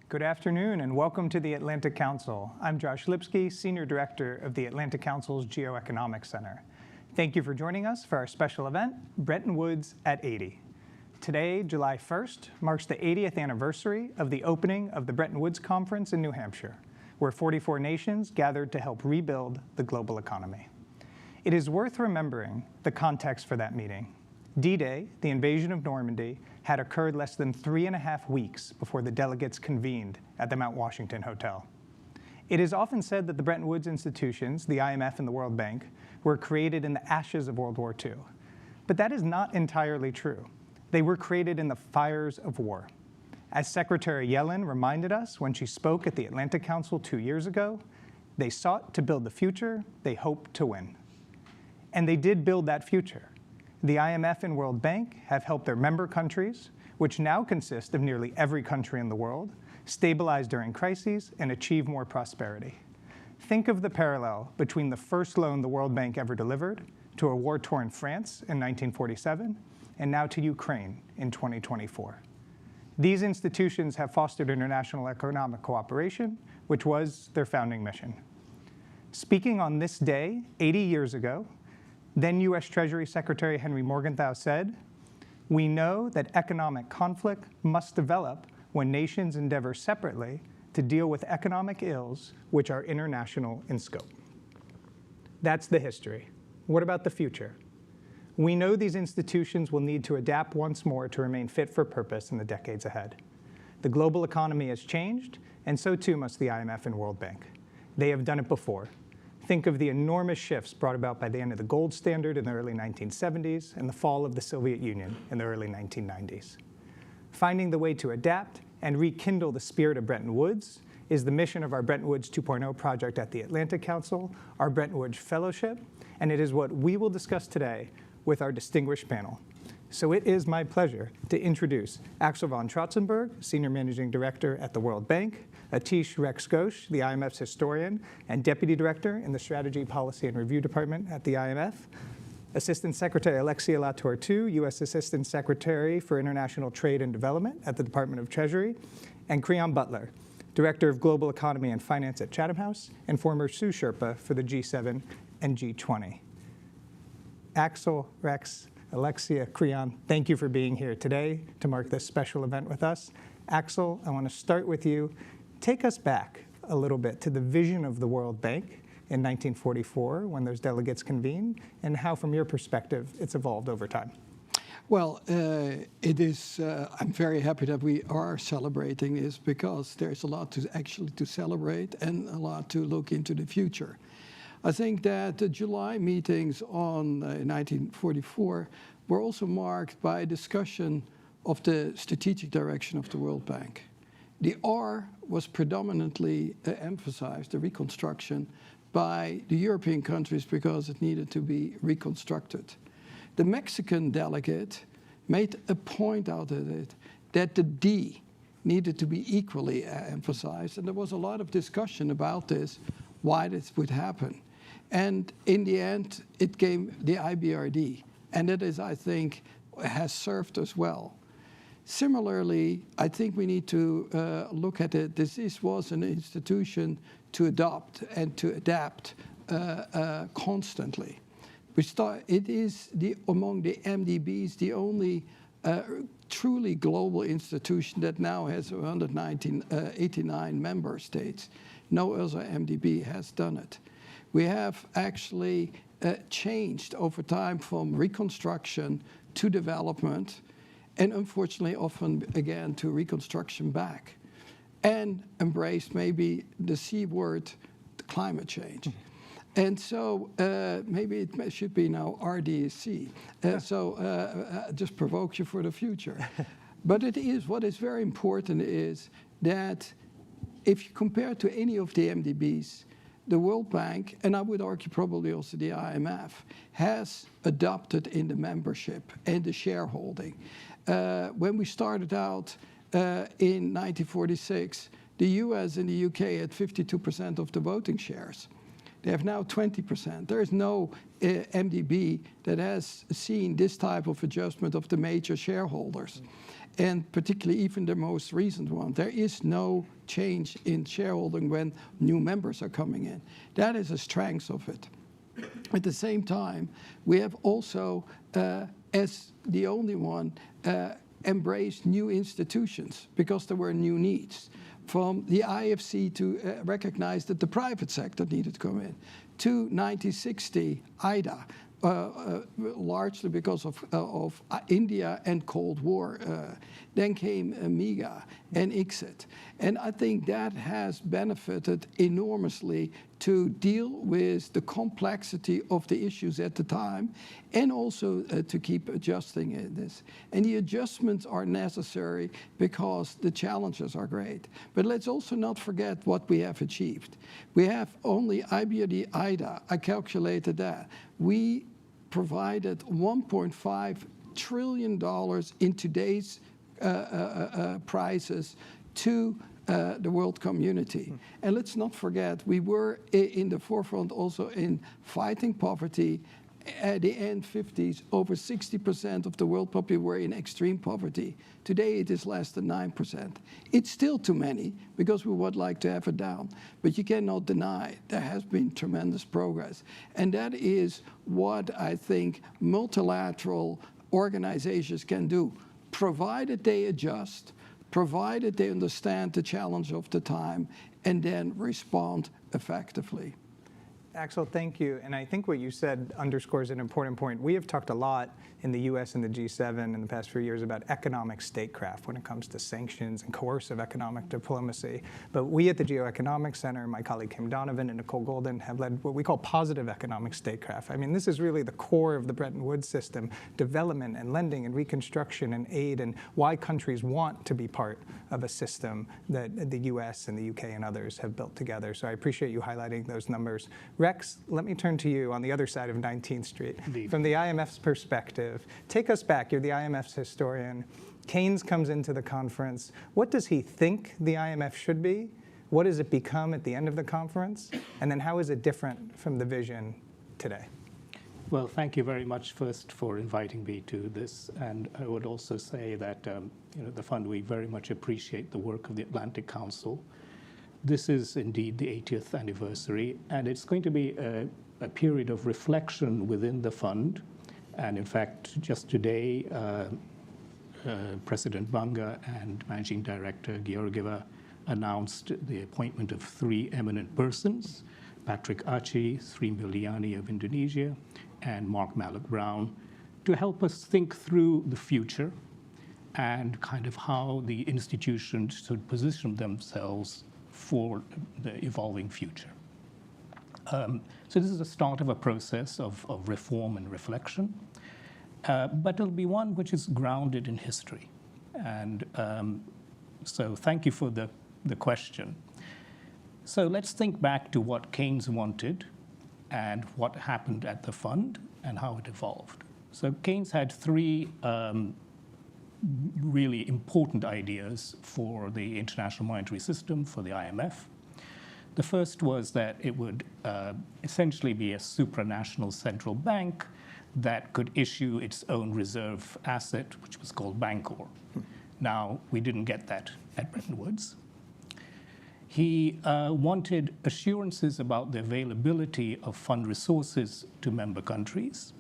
Good afternoon and welcome to the Atlantic Council. I'm Josh Lipsky, Senior Director of the Atlantic Council's Geoeconomics Center. Thank you for joining us for our special event, Bretton Woods at 80. Today, July 1st, marks the 80th anniversary of the opening of the Bretton Woods Conference in New Hampshire, where 44 nations gathered to help rebuild the global economy. It is worth remembering the context for that meeting. D-Day, the invasion of Normandy, had occurred less than 3.5 weeks before the delegates convened at the Mount Washington Hotel. It is often said that the Bretton Woods institutions, the IMF and the World Bank, were created in the ashes of World War II. But that is not entirely true. They were created in the fires of war. As Secretary Yellen reminded us when she spoke at the Atlantic Council 2 years ago, they sought to build the future they hoped to win. And they did build that future. The IMF and World Bank have helped their member countries, which now consist of nearly every country in the world, stabilize during crises and achieve more prosperity. Think of the parallel between the first loan the World Bank ever delivered to a war-torn France in 1947 and now to Ukraine in 2024. These institutions have fostered international economic cooperation, which was their founding mission. Speaking on this day, 80 years ago, then U.S. Treasury Secretary Henry Morgenthau said, "We know that economic conflict must develop when nations endeavor separately to deal with economic ills which are international in scope." That's the history. What about the future? We know these institutions will need to adapt once more to remain fit for purpose in the decades ahead. The global economy has changed, and so too must the IMF and World Bank. They have done it before. Think of the enormous shifts brought about by the end of the gold standard in the early 1970s and the fall of the Soviet Union in the early 1990s. Finding the way to adapt and rekindle the spirit of Bretton Woods is the mission of our Bretton Woods 2.0 project at the Atlantic Council, our Bretton Woods Fellowship, and it is what we will discuss today with our distinguished panel. So it is my pleasure to introduce Axel von Trotzenberg, Senior Managing Director at the World Bank, Atish Rex-Ghosh, the IMF's historian and Deputy Director in the Strategy, Policy, and Review Department at the IMF, Assistant Secretary Alexia Latour-II, U.S. Assistant Secretary for International Trade and Development at the Department of Treasury, and Creon Butler, Director of Global Economy and Finance at Chatham House, and former Sous Sherpa for the G7 and G20. Axel, Rex, Alexia, Creon, thank you for being here today to mark this special event with us. Axel, I want to start with you. Take us back a little bit to the vision of the World Bank in 1944 when those delegates convened and how, from your perspective, it's evolved over time. Well, it is, I'm very happy that we are celebrating this because there's a lot to celebrate and a lot to look into the future. I think that the July meetings on 1944 were also marked by a discussion of the strategic direction of the World Bank. The R was predominantly emphasized, the reconstruction, by the European countries because it needed to be reconstructed. The Mexican delegate made a point out of it that the D needed to be equally emphasized, and there was a lot of discussion about this, why this would happen. And in the end, it came the IBRD, and that is, I think, has served us well. Similarly, I think we need to look at it. This was an institution to adopt and to adapt constantly. It is, among the MDBs, the only truly global institution that now has 189 member states. No other MDB has done it. We have actually changed over time from reconstruction to development, and unfortunately often again to reconstruction back, and embraced maybe the C word, climate change. And so maybe it should be now RDC. Just provoke you for the future. But it is, what is very important is that if you compare to any of the MDBs, the World Bank, and I would argue probably also the IMF, has adopted in the membership and the shareholding. When we started out in 1946, the US and the UK had 52% of the voting shares. They have now 20%. There is no MDB that has seen this type of adjustment of the major shareholders. And particularly even the most recent one, there is no change in shareholding when new members are coming in. That is a strength of it. At the same time, we have also, as the only one, embraced new institutions because there were new needs. From the IFC to recognize that the private sector needed to come in, to 1960 IDA, largely because of India and Cold War. Then came MIGA and ICSID. And I think that has benefited enormously to deal with the complexity of the issues at the time, and also to keep adjusting in this. And the adjustments are necessary because the challenges are great. But let's also not forget what we have achieved. We have only IBRD IDA, I calculated that. We provided $1.5 trillion in today's prices to the world community. And let's not forget, we were in the forefront also in fighting poverty. At the end 50s, over 60% of the world population were in extreme poverty. Today, it is less than 9%. It's still too many, because we would like to have it down. But you cannot deny there has been tremendous progress. And that is what I think multilateral organizations can do, provided they adjust, provided they understand the challenge of the time, and then respond effectively. Axel, thank you. And I think what you said underscores an important point. We have talked a lot in the US and the G7 in the past few years about economic statecraft when it comes to sanctions and coercive economic diplomacy. But we at the Geoeconomics Center, my colleague Kim Donovan and Nicole Golden, have led what we call positive economic statecraft. I mean, this is really the core of the Bretton Woods system, development and lending and reconstruction and aid, and why countries want to be part of a system that the US and the UK and others have built together. So I appreciate you highlighting those numbers. Rex, let me turn to you on the other side of 19th Street. Indeed. From the IMF's perspective, take us back. You're the IMF's historian. Keynes comes into the conference. What does he think the IMF should be? What does it become at the end of the conference? And then how is it different from the vision today? Well, thank you very much first for inviting me to this. And I would also say that the fund, we very much appreciate the work of the Atlantic Council. This is indeed the 80th anniversary, and it's going to be a period of reflection within the fund. And in fact, just today, President Banga and Managing Director Georgieva announced the appointment of 3 eminent persons, Patrick Achi, Sri Mulyani of Indonesia, and Mark Malloch-Brown, to help us think through the future and kind of how the institutions should position themselves for the evolving future. So this is the start of a process of reform and reflection, but it'll be one which is grounded in history. And so thank you for the question. So let's think back to what Keynes wanted and what happened at the fund and how it evolved. So Keynes had 3 really important ideas for the international monetary system, for the IMF. The first was that it would essentially be a supranational central bank that could issue its own reserve asset, which was called Bancor. Now, we didn't get that at Bretton Woods. He wanted assurances about the availability of fund resources to member countries.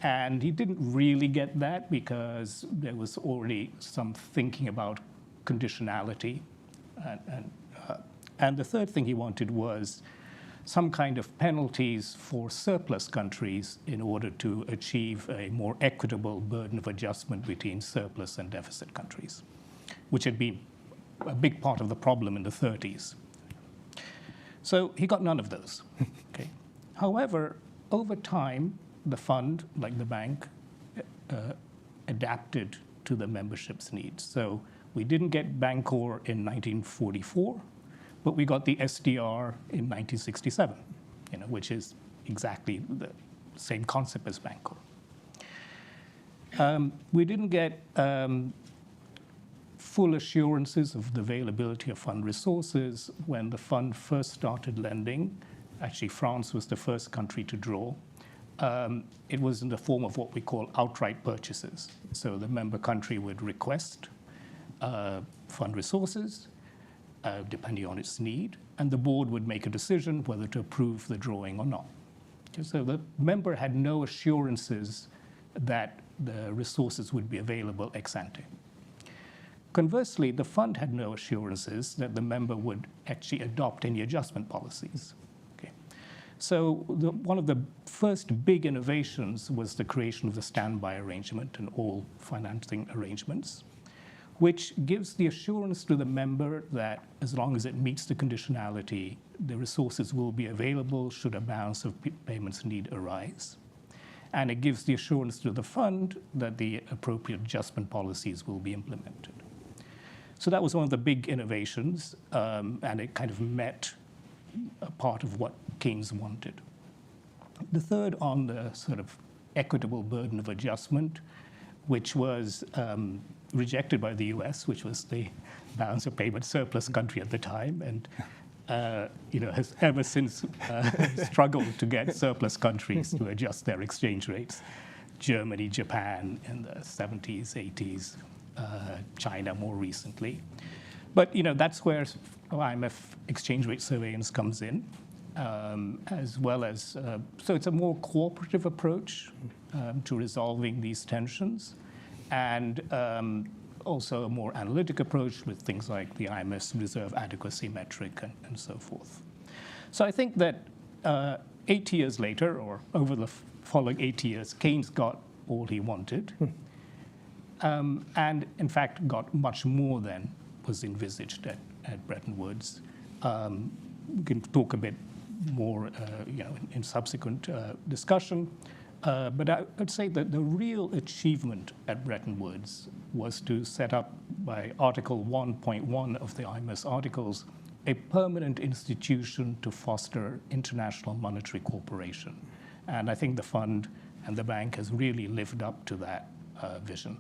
And he didn't really get that because there was already some thinking about conditionality. And the third thing he wanted was some kind of penalties for surplus countries in order to achieve a more equitable burden of adjustment between surplus and deficit countries, which had been a big part of the problem in the 30s. So he got none of those. Okay. However, over time, the fund, like the bank, adapted to the membership's needs. So we didn't get Bancor in 1944, but we got the SDR in 1967, which is exactly the same concept as Bancor. We didn't get full assurances of the availability of fund resources when the fund first started lending actually France was the first country to draw. It was in the form of what we call outright purchases. So the member country would request fund resources, depending on its need, and the board would make a decision whether to approve the drawing or not. So the member had no assurances that the resources would be available ex ante. Conversely, the fund had no assurances that the member would actually adopt any adjustment policies. Okay. So one of the first big innovations was the creation of the standby arrangement and all financing arrangements, which gives the assurance to the member that as long as it meets the conditionality, the resources will be available should a balance of payments need arise. And it gives the assurance to the fund that the appropriate adjustment policies will be implemented. So that was one of the big innovations, and it kind of met a part of what Keynes wanted. The third on the sort of equitable burden of adjustment, which was rejected by the US, which was the balance of payment surplus country at the time, and has ever since struggled to get surplus countries to adjust their exchange rates. Germany, Japan in the 70s, 80s, China more recently. But that's where IMF exchange rate surveillance comes in, as well as, so it's a more cooperative approach to resolving these tensions, and also a more analytic approach with things like the IMF's reserve adequacy metric and so forth. So I think that 8 years later, or over the following 8 years, Keynes got all he wanted, and in fact got much more than was envisaged at Bretton Woods. We can talk a bit more in subsequent discussion. But I would say that the real achievement at Bretton Woods was to set up, by Article 1.1 of the IMS articles, a permanent institution to foster international monetary cooperation. And I think the fund and the bank has really lived up to that vision.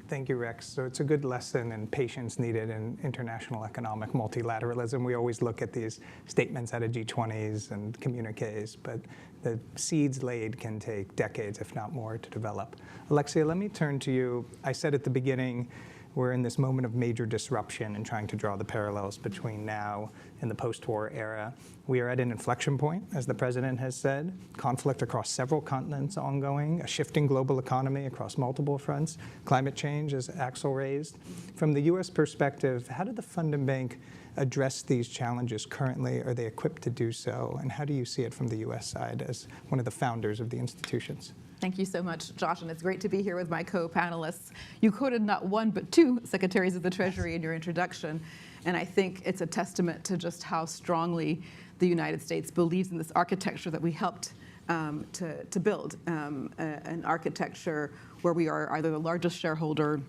Thank you, Rex. So it's a good lesson in patience needed in international economic multilateralism. We always look at these statements out of G20s and communiques, but the seeds laid can take decades, if not more, to develop. Alexia, let me turn to you. I said at the beginning, we're in this moment of major disruption and trying to draw the parallels between now and the post-war era. We are at an inflection point, as the president has said, conflict across several continents ongoing, a shifting global economy across multiple fronts, climate change, as Axel raised. From the US perspective, how did the fund and bank address these challenges currently? Are they equipped to do so? And how do you see it from the US side as one of the founders of the institutions? Thank you so much, Josh, and it's great to be here with my co-panelists. You quoted not one, but two secretaries of the Treasury in your introduction, and I think it's a testament to just how strongly the United States believes in this architecture that we helped to build, an architecture where we are either the largest shareholder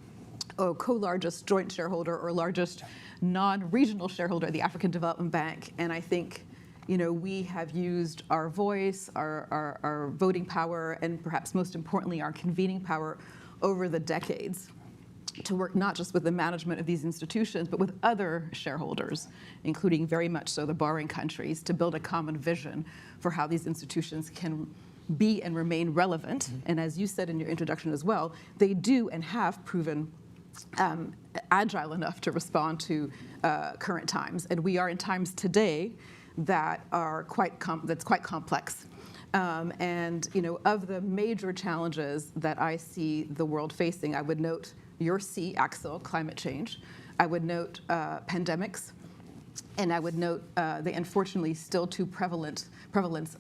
or co-largest joint shareholder or largest non-regional shareholder at the African Development Bank, and I think we have used our voice, our voting power, and perhaps most importantly, our convening power over the decades to work not just with the management of these institutions, but with other shareholders, including very much so the borrowing countries, to build a common vision for how these institutions can be and remain relevant. Mm-hmm. And as you said in your introduction as well, they do and have proven agile enough to respond to current times. And we are in times today that are quite complex. And of the major challenges that I see the world facing, I would note your C, Axel, climate change. I would note pandemics, and I would note the unfortunately still too prevalence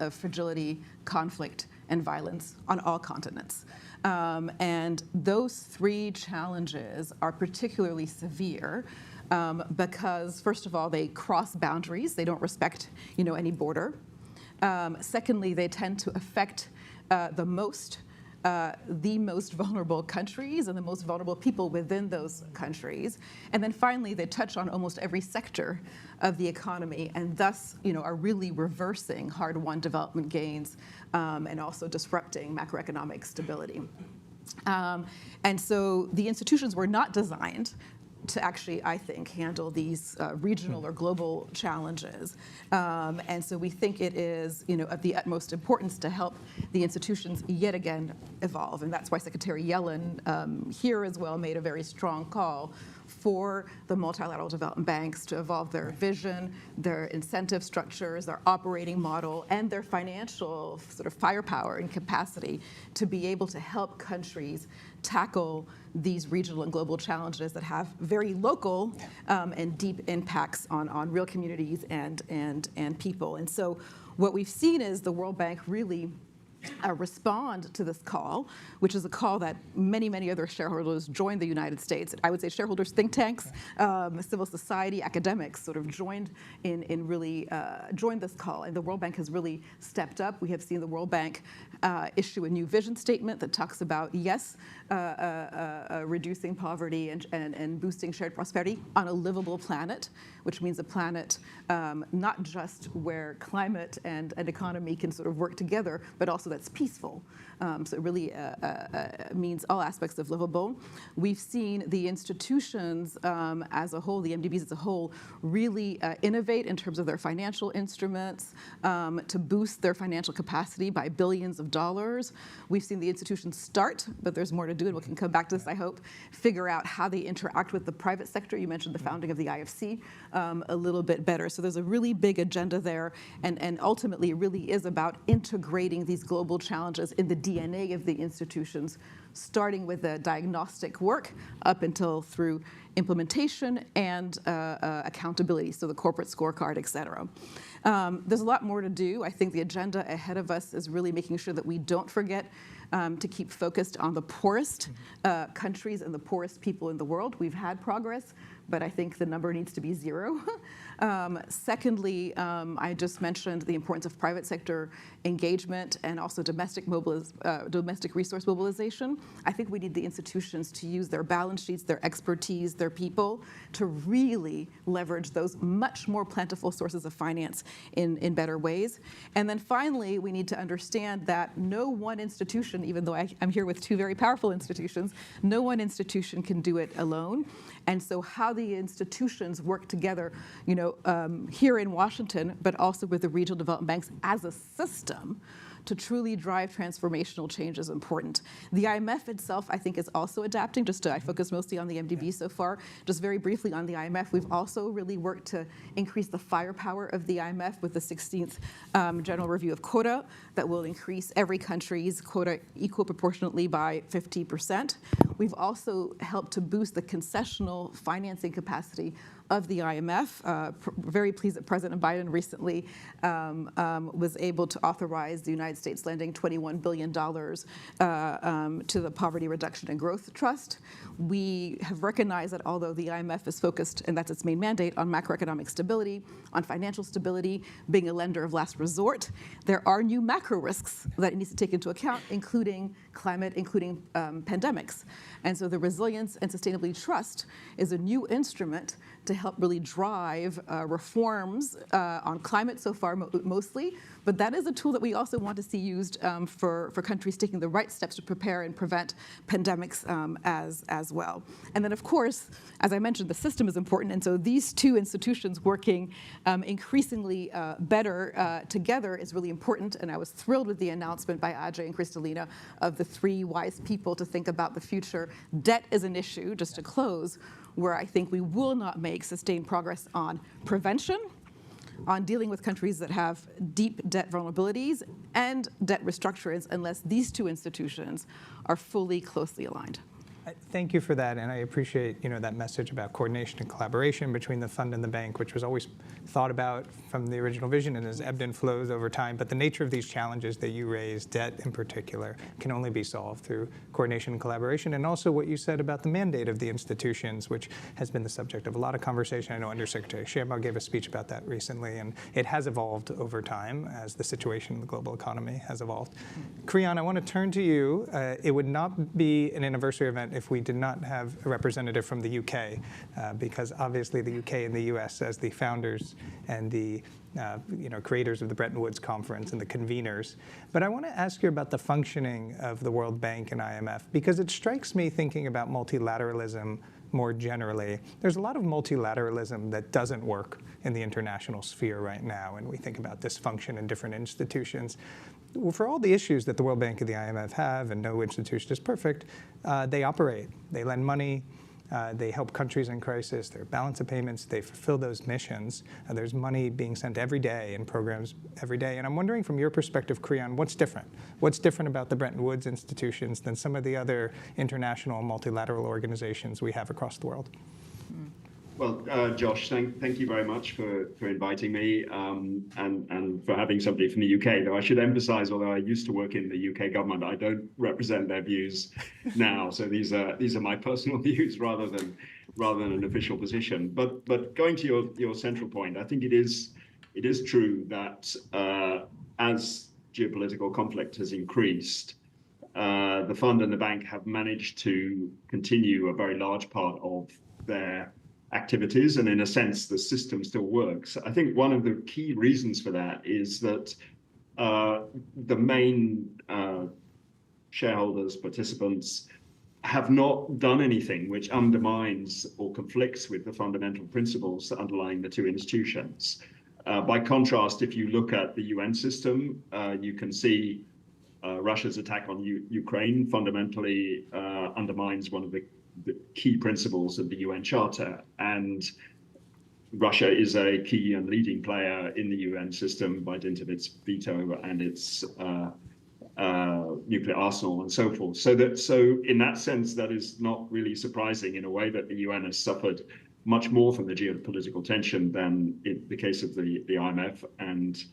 of fragility, conflict, and violence on all continents. And those three challenges are particularly severe because, first of all, they cross boundaries. They don't respect, any border. Secondly, they tend to affect the most vulnerable countries and the most vulnerable people within those countries. And then finally, they touch on almost every sector of the economy, and thus, are really reversing hard-won development gains and also disrupting macroeconomic stability. And so the institutions were not designed to actually, I think, handle these regional or global challenges. And so we think it is, of the utmost importance to help the institutions yet again evolve. And that's why Secretary Yellen here as well made a very strong call for the multilateral development banks to evolve their vision, their incentive structures, their operating model, and their financial sort of firepower and capacity to be able to help countries tackle these regional and global challenges that have very local and deep impacts on real communities and people. And so what we've seen is the World Bank really respond to this call, which is a call that many, many other shareholders joined the United States. I would say shareholders, think tanks, civil society, academics sort of joined joined this call. And the World Bank has really stepped up. We have seen the World Bank issue a new vision statement that talks about, yes, reducing poverty and boosting shared prosperity on a livable planet, which means a planet not just where climate and economy can sort of work together, but also that's peaceful. So it really means all aspects of livable. We've seen the institutions as a whole, the MDBs as a whole, really innovate in terms of their financial instruments to boost their financial capacity by billions of dollars. We've seen the institutions start, but there's more to do, and we can come back to this, I hope, figure out how they interact with the private sector. You mentioned the founding of the IFC a little bit better. So there's a really big agenda there, and ultimately it really is about integrating these global challenges in the DNA of the institutions, starting with the diagnostic work up until through implementation and accountability, so the corporate scorecard, et cetera. There's a lot more to do. I think the agenda ahead of us is really making sure that we don't forget to keep focused on the poorest countries and the poorest people in the world. We've had progress, but I think the number needs to be 0. Secondly, I just mentioned the importance of private sector engagement and also domestic resource mobilization. I think we need the institutions to use their balance sheets, their expertise, their people to really leverage those much more plentiful sources of finance in better ways. And then finally, we need to understand that no one institution, even though I'm here with 2 very powerful institutions, no one institution can do it alone. And so how the institutions work together, here in Washington, but also with the regional development banks as a system to truly drive transformational change is important. The IMF itself, I think, is also adapting. I focus mostly on the MDB so far. Just very briefly on the IMF, we've also really worked to increase the firepower of the IMF with the 16th General Review of Quota that will increase every country's quota equal proportionately by 50%. We've also helped to boost the concessional financing capacity of the IMF. Very pleased that President Biden recently was able to authorize the United States lending $21 billion to the Poverty Reduction and Growth Trust. We have recognized that although the IMF is focused, and that's its main mandate, on macroeconomic stability, on financial stability, being a lender of last resort, there are new macro risks that it needs to take into account, including climate, including pandemics. And so the Resilience and Sustainability Trust is a new instrument to help really drive reforms on climate so far mostly, but that is a tool that we also want to see used for countries taking the right steps to prepare and prevent pandemics as well. And then of course, as I mentioned, the system is important, and so these 2 institutions working increasingly better together is really important, and I was thrilled with the announcement by Ajay and Kristalina of the 3 wise people to think about the future. Debt is an issue, just to close, where I think we will not make sustained progress on prevention, on dealing with countries that have deep debt vulnerabilities, and debt restructurings unless these 2 institutions are fully closely aligned. Thank you for that, and I appreciate that message about coordination and collaboration between the fund and the bank, which was always thought about from the original vision and has ebbed and flows over time. But the nature of these challenges that you raised, debt in particular, can only be solved through coordination and collaboration. And also what you said about the mandate of the institutions, which has been the subject of a lot of conversation. I know Undersecretary Shambaugh gave a speech about that recently, and it has evolved over time as the situation in the global economy has evolved. Kriyan, I want to turn to you. It would not be an anniversary event if we did not have a representative from the UK, because obviously the UK and the US, as the founders and the creators of the Bretton Woods Conference and the conveners. But I want to ask you about the functioning of the World Bank and IMF, because it strikes me, thinking about multilateralism more generally, there's a lot of multilateralism that doesn't work in the international sphere right now, and we think about dysfunction in different institutions. Well, for all the issues that the World Bank and the IMF have, and no institution is perfect, they operate, they lend money, they help countries in crisis, their balance of payments, they fulfill those missions. There's money being sent every day in programs every day. And I'm wondering from your perspective, Creon, what's different? What's different about the Bretton Woods institutions than some of the other international multilateral organizations we have across the world? Well, Josh, thank you very much for inviting me and for having somebody from the UK. Though I should emphasise, although I used to work in the UK government, I don't represent their views now. So these are my personal views rather than an official position. But going to your central point, I think it is true that as geopolitical conflict has increased, the fund and the bank have managed to continue a very large part of their activities, and in a sense the system still works. I think one of the key reasons for that is that the main shareholders, participants, have not done anything which undermines or conflicts with the fundamental principles underlying the two institutions. By contrast, if you look at the UN system, you can see Russia's attack on Ukraine fundamentally undermines one of the key principles of the UN Charter, and Russia is a key and leading player in the UN system by dint of its veto and its nuclear arsenal and so forth. So in that sense, that is not really surprising in a way that the UN has suffered much more from the geopolitical tension than in the case of the IMF and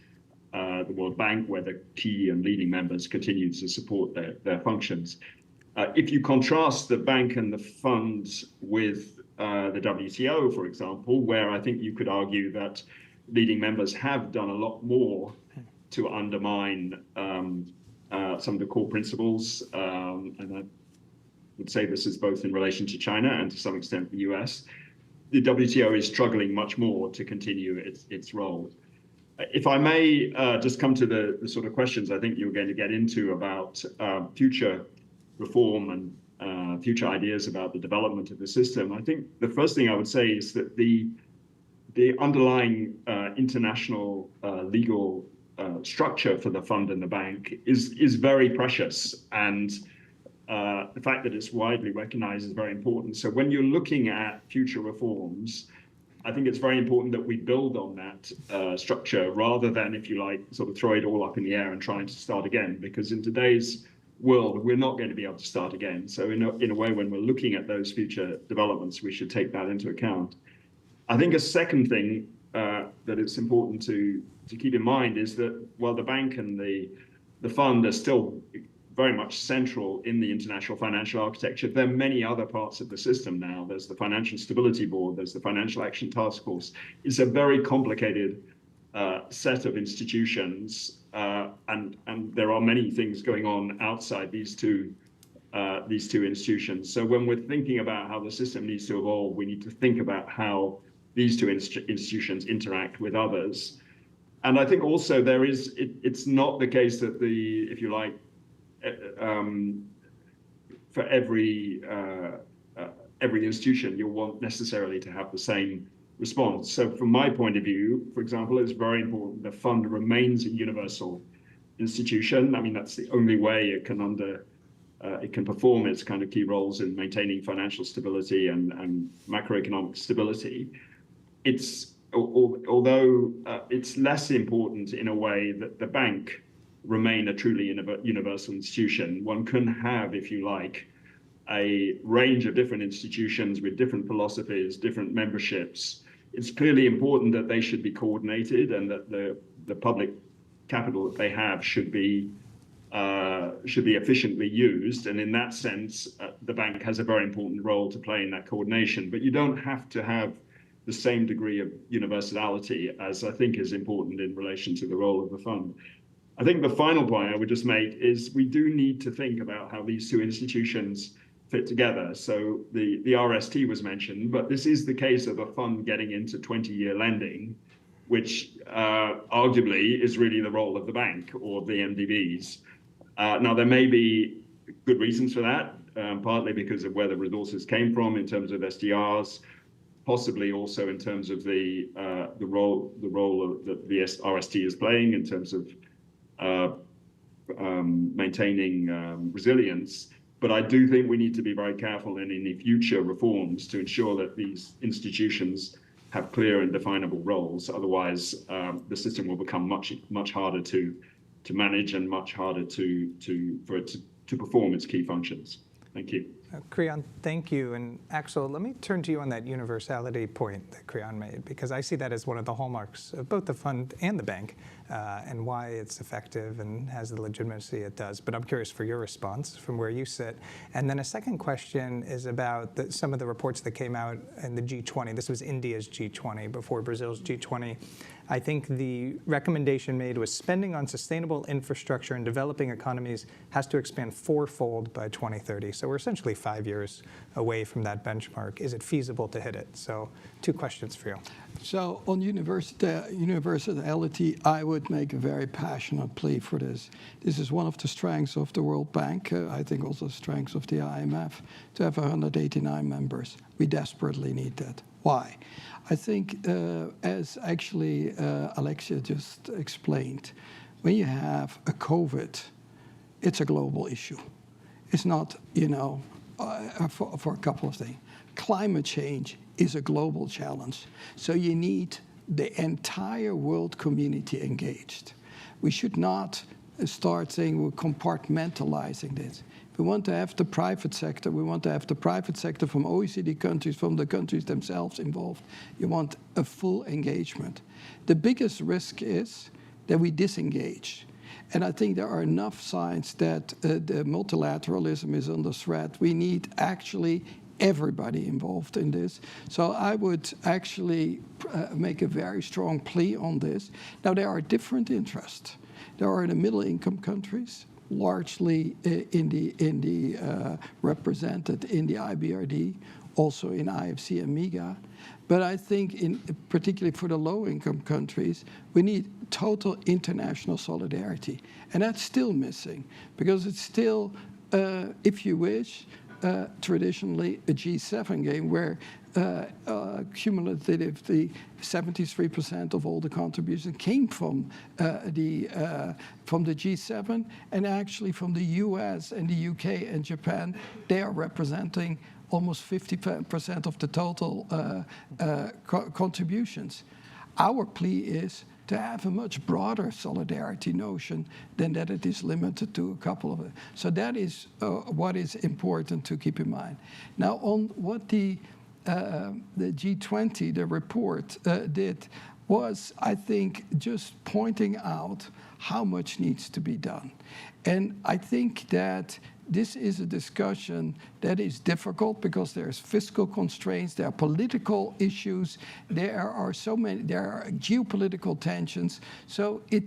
the World Bank, where the key and leading members continue to support their functions. If you contrast the bank and the funds with the WTO, for example, where I think you could argue that leading members have done a lot more to undermine some of the core principles, and I would say this is both in relation to China and to some extent the US, the WTO is struggling much more to continue its role. If I may just come to the sort of questions I think you were going to get into about future reform and future ideas about the development of the system, I think the first thing I would say is that the underlying international legal structure for the fund and the bank is very precious, and the fact that it's widely recognized is very important. So when you're looking at future reforms, I think it's very important that we build on that structure rather than, if you like, sort of throw it all up in the air and trying to start again, because in today's world, we're not going to be able to start again. So in a way, when we're looking at those future developments, we should take that into account. I think a second thing that it's important to keep in mind is that while the bank and the fund are still very much central in the international financial architecture, there are many other parts of the system now. There's the Financial Stability Board, there's the Financial Action Task Force. It's a very complicated set of institutions, and there are many things going on outside these two institutions. So when we're thinking about how the system needs to evolve, we need to think about how these two institutions interact with others. And I think also it's not the case that if you like, for every institution, you'll want necessarily to have the same response. So from my point of view, for example, it's very important the fund remains a universal institution. I mean, that's the only way it can perform its kind of key roles in maintaining financial stability and macroeconomic stability. Although it's less important in a way that the bank remain a truly universal institution. One can have, if you like, a range of different institutions with different philosophies, different memberships. It's clearly important that they should be coordinated and that the public capital that they have should be efficiently used. And in that sense, the bank has a very important role to play in that coordination. But you don't have to have the same degree of universality as I think is important in relation to the role of the fund. I think the final point I would just make is we do need to think about how these two institutions fit together. So the RST was mentioned, but this is the case of a fund getting into 20-year lending, which arguably is really the role of the bank or the MDBs. Now, there may be good reasons for that. partly because of where the resources came from in terms of SDRs, possibly also in terms of the role that the RST is playing in terms of maintaining resilience. But I do think we need to be very careful in any future reforms to ensure that these institutions have clear and definable roles. Otherwise, the system will become much harder to manage and much harder for it to perform its key functions. Thank you. Creon, thank you. And Axel, let me turn to you on that universality point that Creon made, because I see that as one of the hallmarks of both the fund and the bank, and why it's effective and has the legitimacy it does. But I'm curious for your response from where you sit. And then a second question is about some of the reports that came out in the G20. This was India's G20 before Brazil's G20. I think the recommendation made was spending on sustainable infrastructure in developing economies has to expand fourfold by 2030. So we're essentially 5 years away from that benchmark. Is it feasible to hit it? So 2 questions for you. So on universality, I would make a very passionate plea for this. This is one of the strengths of the World Bank, I think also strengths of the IMF, to have 189 members. We desperately need that. Why? I think, as actually Alexia just explained, when you have a COVID, it's a global issue. It's not, for a couple of things. Climate change is a global challenge. So you need the entire world community engaged. We should not start saying we're compartmentalizing this. We want to have the private sector. We want to have the private sector from OECD countries, from the countries themselves involved. You want a full engagement. The biggest risk is that we disengage. And I think there are enough signs that the multilateralism is under threat. We need actually everybody involved in this. So I would actually make a very strong plea on this. Now, there are different interests. There are the middle-income countries, largely represented in the IBRD, also in IFC and MIGA. But I think, particularly for the low-income countries, we need total international solidarity. And that's still missing, because it's still, if you wish, traditionally a G7 game where cumulatively 73% of all the contributions came from the G7, and actually from the US and the UK and Japan. They are representing almost 50% of the total contributions. Our plea is to have a much broader solidarity notion than that it is limited to a couple of it. So that is what is important to keep in mind. Now, on what the G20, the report, did was, I think, just pointing out how much needs to be done. And I think that this is a discussion that is difficult because there's fiscal constraints, there are political issues, there are geopolitical tensions. So it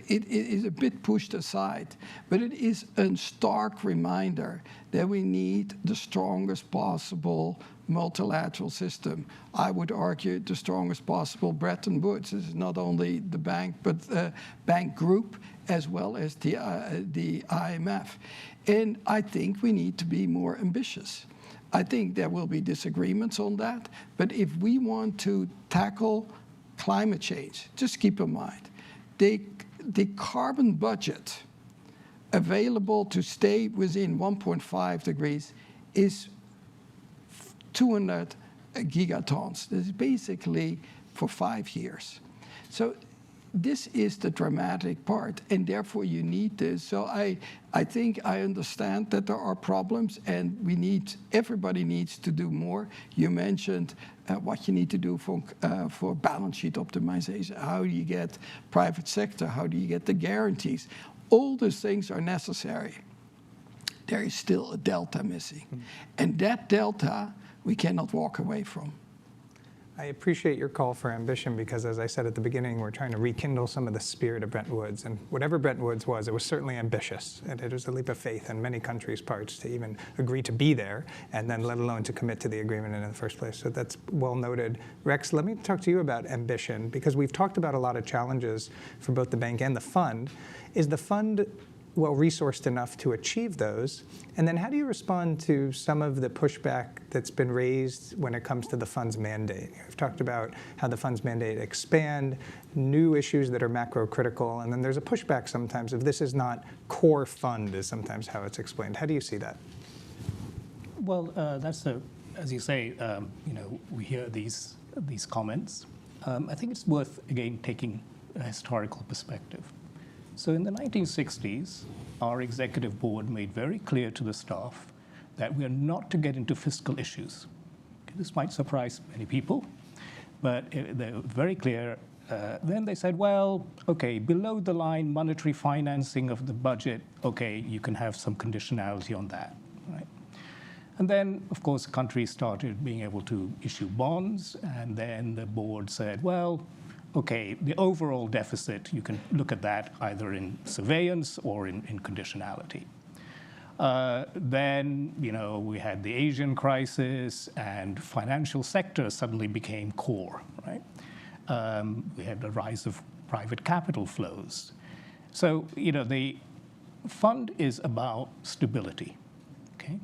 is a bit pushed aside. But it is a stark reminder that we need the strongest possible multilateral system. I would argue the strongest possible Bretton Woods. This is not only the bank, but the bank group as well as the IMF. And I think we need to be more ambitious. I think there will be disagreements on that. But if we want to tackle climate change, just keep in mind, the carbon budget available to stay within 1.5 degrees is 200 gigatons. This is basically for 5 years. So this is the dramatic part, and therefore you need this. So I think I understand that there are problems, and everybody needs to do more. You mentioned what you need to do for balance sheet optimization. How do you get private sector? How do you get the guarantees? All those things are necessary. There is still a delta missing. And that delta we cannot walk away from. I appreciate your call for ambition because, as I said at the beginning, we're trying to rekindle some of the spirit of Bretton Woods. And whatever Bretton Woods was, it was certainly ambitious. And it was a leap of faith on many countries' parts to even agree to be there, and then let alone to commit to the agreement in the first place. So that's well noted. Rex, let me talk to you about ambition, because we've talked about a lot of challenges for both the bank and the fund. Is the fund well-resourced enough to achieve those? And then how do you respond to some of the pushback that's been raised when it comes to the fund's mandate? We've talked about how the fund's mandate expand, new issues that are macro-critical, and then there's a pushback sometimes if this is not core fund is sometimes how it's explained. How do you see that? Well, that's as you say, we hear these comments. I think it's worth, again, taking a historical perspective. So in the 1960s, our executive board made very clear to the staff that we are not to get into fiscal issues. Okay, this might surprise many people, but they were very clear. Then they said, well, okay, below the line monetary financing of the budget, okay, you can have some conditionality on that, right? And then, of course, countries started being able to issue bonds, and then the board said, well, okay, the overall deficit, you can look at that either in surveillance or in conditionality. Then, we had the Asian crisis, and financial sector suddenly became core, right? We had the rise of private capital flows. So, the fund is about stability, okay?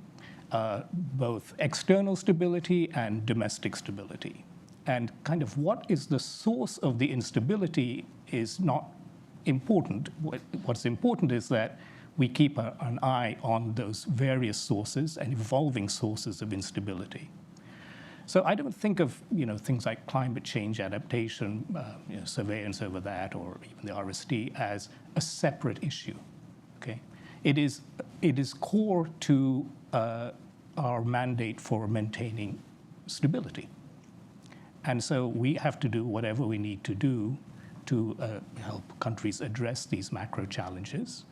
Both external stability and domestic stability. And kind of what is the source of the instability is not important. What's important is that we keep an eye on those various sources and evolving sources of instability. So I don't think of things like climate change adaptation, surveillance over that, or even the RSD as a separate issue. Okay, it is core to our mandate for maintaining stability. And so we have to do whatever we need to do to help countries address these macro challenges,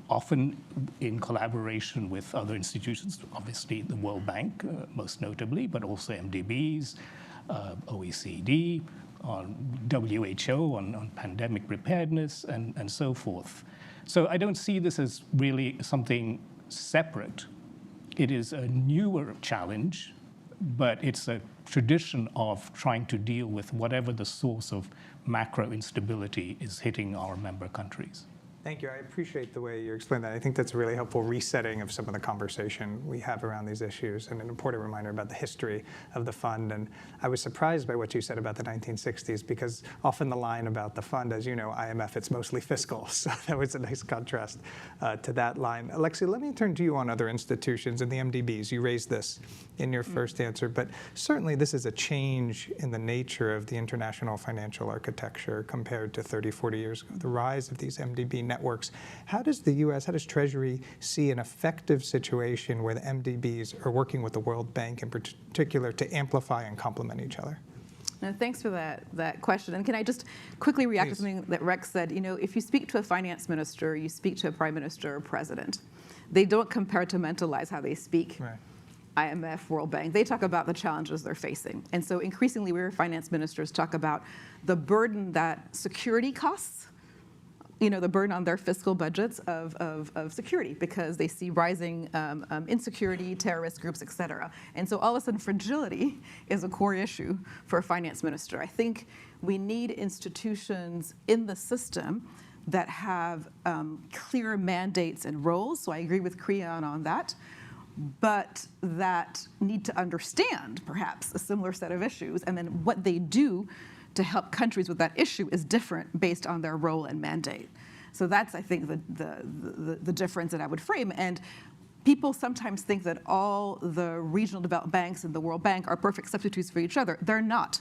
often in collaboration with other institutions, obviously the World Bank, most notably, but also MDBs, OECD, on WHO, on pandemic preparedness, and so forth. So I don't see this as really something separate. It is a newer challenge, but it's a tradition of trying to deal with whatever the source of macro instability is hitting our member countries. Thank you. I appreciate the way you explained that. I think that's a really helpful resetting of some of the conversation we have around these issues and an important reminder about the history of the fund. And I was surprised by what you said about the 1960s, because often the line about the fund, as you know, IMF, it's mostly fiscal. So that was a nice contrast to that line. Alexei, let me turn to you on other institutions and the MDBs. You raised this in your first answer, but certainly this is a change in the nature of the international financial architecture compared to 30, 40 years ago, the rise of these MDB networks. How does the U.S., how does Treasury see an effective situation where the MDBs are working with the World Bank in particular to amplify and complement each other? No, thanks for that question. And can I just quickly react to something that Rex said? If you speak to a finance minister, you speak to a prime minister or president, they don't compartmentalize how they speak. Right. IMF, World Bank, they talk about the challenges they're facing. And so increasingly, we hear finance ministers talk about the burden that security costs, the burden on their fiscal budgets of security, because they see rising insecurity, terrorist groups, et cetera. And so all of a sudden, fragility is a core issue for a finance minister. I think we need institutions in the system that have clear mandates and roles. So I agree with Creon on that, but that need to understand perhaps a similar set of issues, and then what they do to help countries with that issue is different based on their role and mandate. So that's, I think, the difference that I would frame. And people sometimes think that all the regional development banks and the World Bank are perfect substitutes for each other. They're not.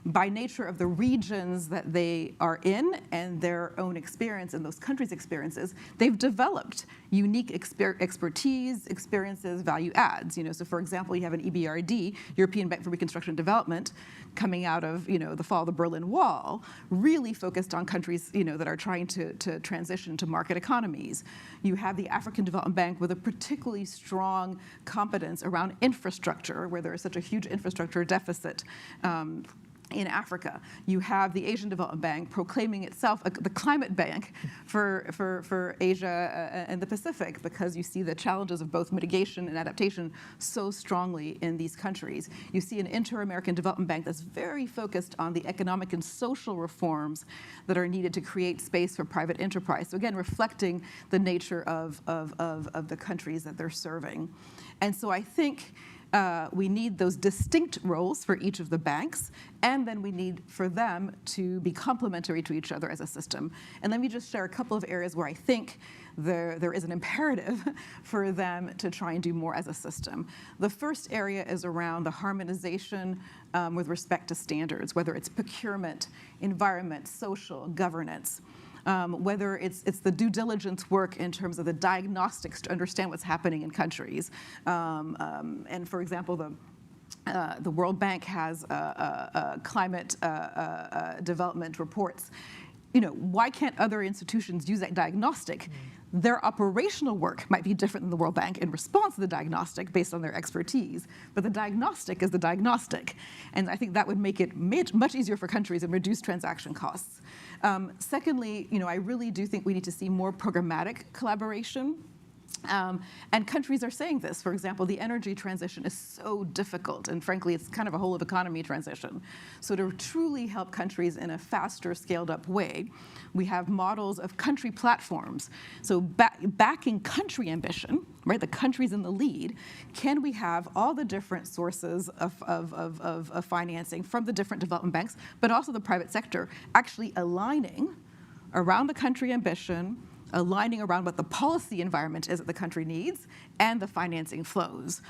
By nature of the regions that they are in and their own experience and those countries' experiences, they've developed unique expertise, experiences, value adds. So for example, you have an EBRD, European Bank for Reconstruction and Development, coming out of the fall of the Berlin Wall, really focused on countries that are trying to transition to market economies. You have the African Development Bank with a particularly strong competence around infrastructure, where there is such a huge infrastructure deficit. in Africa. You have the Asian Development Bank proclaiming itself the climate bank for Asia and the Pacific, because you see the challenges of both mitigation and adaptation so strongly in these countries. You see an Inter-American Development Bank that's very focused on the economic and social reforms that are needed to create space for private enterprise. So again, reflecting the nature of the countries that they're serving. And so I think we need those distinct roles for each of the banks, and then we need for them to be complementary to each other as a system. And let me just share a couple of areas where I think there is an imperative for them to try and do more as a system. The first area is around the harmonization with respect to standards, whether it's procurement, environment, social, governance. Whether it's the due diligence work in terms of the diagnostics to understand what's happening in countries. And for example, the World Bank has climate development reports. Why can't other institutions use that diagnostic? Their operational work might be different than the World Bank in response to the diagnostic based on their expertise, but the diagnostic is the diagnostic. And I think that would make it much easier for countries and reduce transaction costs. Secondly, I really do think we need to see more programmatic collaboration. And countries are saying this. For example, the energy transition is so difficult, and frankly, it's kind of a whole of economy transition. So to truly help countries in a faster, scaled-up way, we have models of country platforms. So backing country ambition, right? The countries in the lead. Can we have all the different sources of financing from the different development banks, but also the private sector, actually aligning around the country ambition, aligning around what the policy environment is that the country needs, and the financing flows.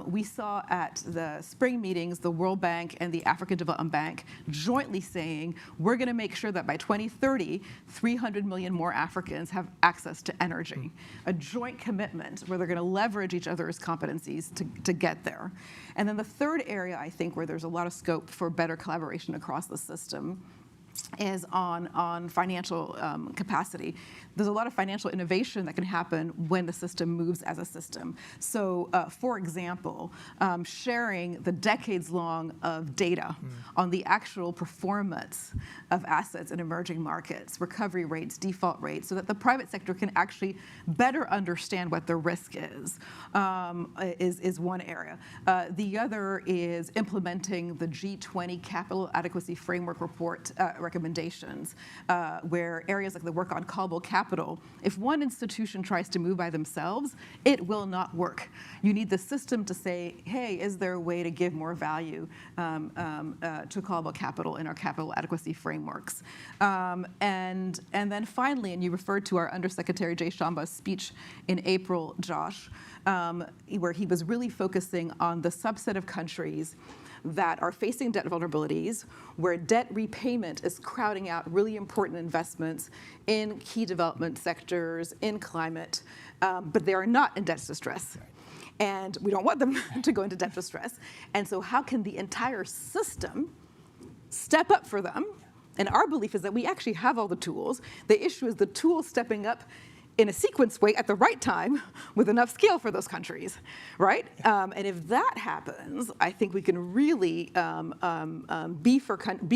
We saw at the spring meetings, the World Bank and the African Development Bank jointly saying, we're going to make sure that by 2030, 300 million more Africans have access to energy. A joint commitment where they're going to leverage each other's competencies to get there. And then the third area, I think, where there's a lot of scope for better collaboration across the system is on financial capacity. There's a lot of financial innovation that can happen when the system moves as a system. So, for example, sharing the decades-long of data on the actual performance of assets in emerging markets, recovery rates, default rates, so that the private sector can actually better understand what the risk is one area. The other is implementing the G20 Capital Adequacy Framework Report recommendations, where areas like the work on callable capital, if one institution tries to move by themselves, it will not work. You need the system to say, hey, is there a way to give more value to callable capital in our capital adequacy frameworks? And then finally, and you referred to our Undersecretary Jay Shamba's speech in April, Josh, where he was really focusing on the subset of countries that are facing debt vulnerabilities, where debt repayment is crowding out really important investments in key development sectors, in climate, but they are not in debt distress. And we don't want them to go into debt distress. And so how can the entire system step up for them? And our belief is that we actually have all the tools. The issue is the tools stepping up in a sequenced way at the right time with enough scale for those countries, right? And if that happens, I think we can really be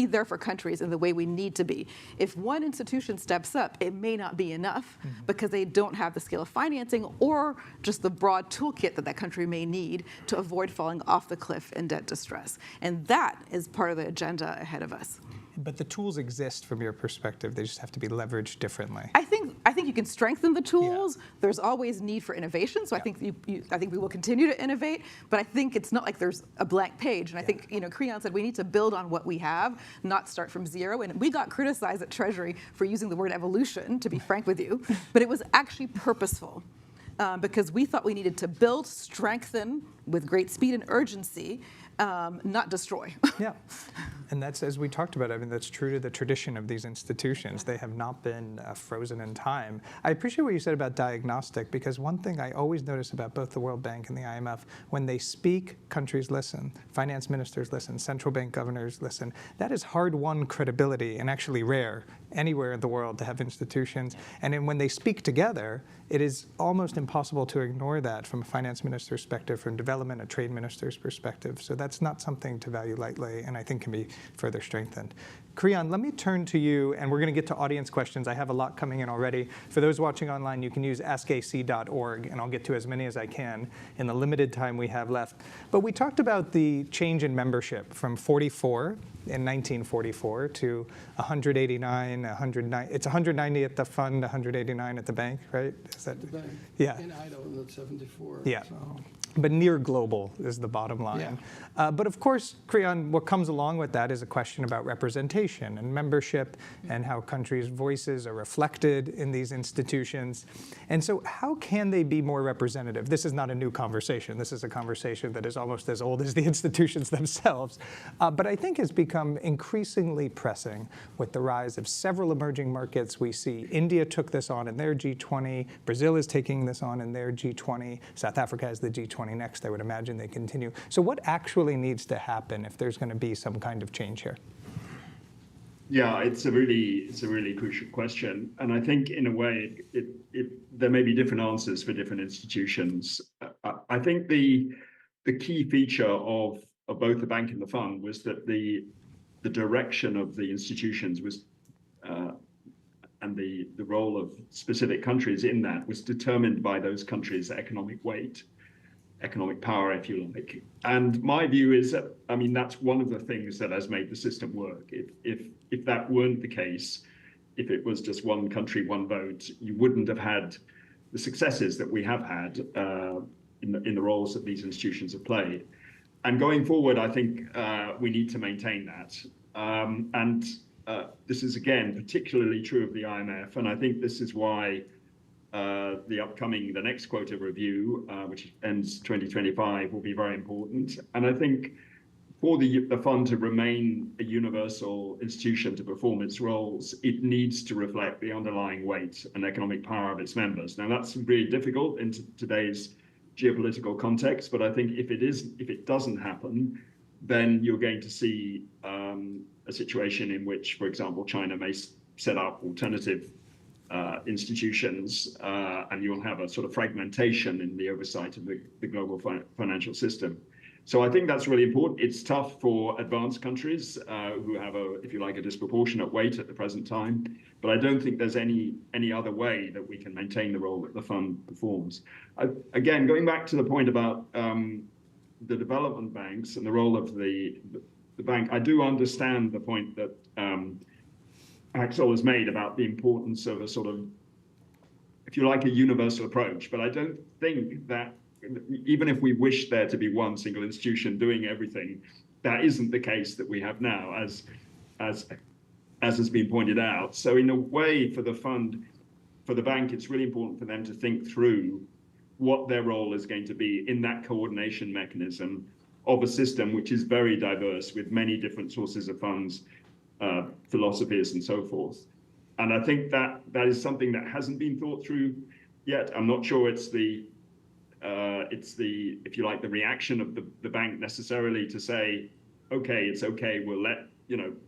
there for countries in the way we need to be. If one institution steps up, it may not be enough because they don't have the scale of financing or just the broad toolkit that country may need to avoid falling off the cliff in debt distress. And that is part of the agenda ahead of us. But the tools exist from your perspective. They just have to be leveraged differently. I think you can strengthen the tools. Yeah. There's always need for innovation. So I think I think we will continue to innovate. But I think it's not like there's a blank page. And I think Creon said we need to build on what we have, not start from zero. And we got criticized at Treasury for using the word evolution, to be frank with you. But it was actually purposeful. Because we thought we needed to build, strengthen with great speed and urgency, not destroy. Yeah, and that's, as we talked about, I mean, that's true to the tradition of these institutions. They have not been frozen in time. I appreciate what you said about diagnostic, because one thing I always notice about both the World Bank and the IMF, when they speak, countries listen, finance ministers listen, central bank governors listen. That is hard-won credibility and actually rare anywhere in the world to have institutions. And then when they speak together, it is almost impossible to ignore that from a finance minister's perspective, from development, a trade minister's perspective. So that's not something to value lightly, and I think can be further strengthened. Creon, let me turn to you, and we're going to get to audience questions. I have a lot coming in already. For those watching online, you can use askac.org, and I'll get to as many as I can in the limited time we have left. But we talked about the change in membership from 44 in 1944 to 189, 190. It's 190 at the fund, 189 at the bank, right? Is that, The bank. Yeah. In Idaho, that's 74. Yeah. So. But near global is the bottom line. Yeah. But of course, Creon, what comes along with that is a question about representation and membership and how countries' voices are reflected in these institutions. And so how can they be more representative? This is not a new conversation. This is a conversation that is almost as old as the institutions themselves. But I think has become increasingly pressing with the rise of several emerging markets. We see India took this on in their G20. Brazil is taking this on in their G20. South Africa has the G20 next. I would imagine they continue. So what actually needs to happen if there's going to be some kind of change here? Yeah, it's a really crucial question, and I think in a way there may be different answers for different institutions. I think the key feature of both the bank and the fund was that the direction of the institutions was and the role of specific countries in that was determined by those countries' economic weight, economic power, if you like. And my view is that, I mean, that's one of the things that has made the system work. If that weren't the case, if it was just one country, one vote, you wouldn't have had the successes that we have had in the roles that these institutions have played. And going forward, I think we need to maintain that. This is, again, particularly true of the IMF. And I think this is why the next quota review, which ends 2025, will be very important. And I think for the fund to remain a universal institution to perform its roles, it needs to reflect the underlying weight and economic power of its members. Now, that's really difficult in today's geopolitical context, but I think if it doesn't happen, then you're going to see a situation in which, for example, China may set up alternative institutions, and you'll have a sort of fragmentation in the oversight of the global financial system. So I think that's really important. It's tough for advanced countries who have if you like, a disproportionate weight at the present time. But I don't think there's any other way that we can maintain the role that the fund performs. Again, going back to the point about the development banks and the role of the bank, I do understand the point that Axel has made about the importance of a sort of, if you like, a universal approach. But I don't think that, even if we wish there to be one single institution doing everything, that isn't the case that we have now, as has been pointed out. So in a way, for the fund, for the bank, it's really important for them to think through what their role is going to be in that coordination mechanism of a system which is very diverse, with many different sources of funds, philosophies, and so forth. And I think that is something that hasn't been thought through yet. I'm not sure it's the if you like, the reaction of the bank necessarily to say, okay, it's okay, we'll let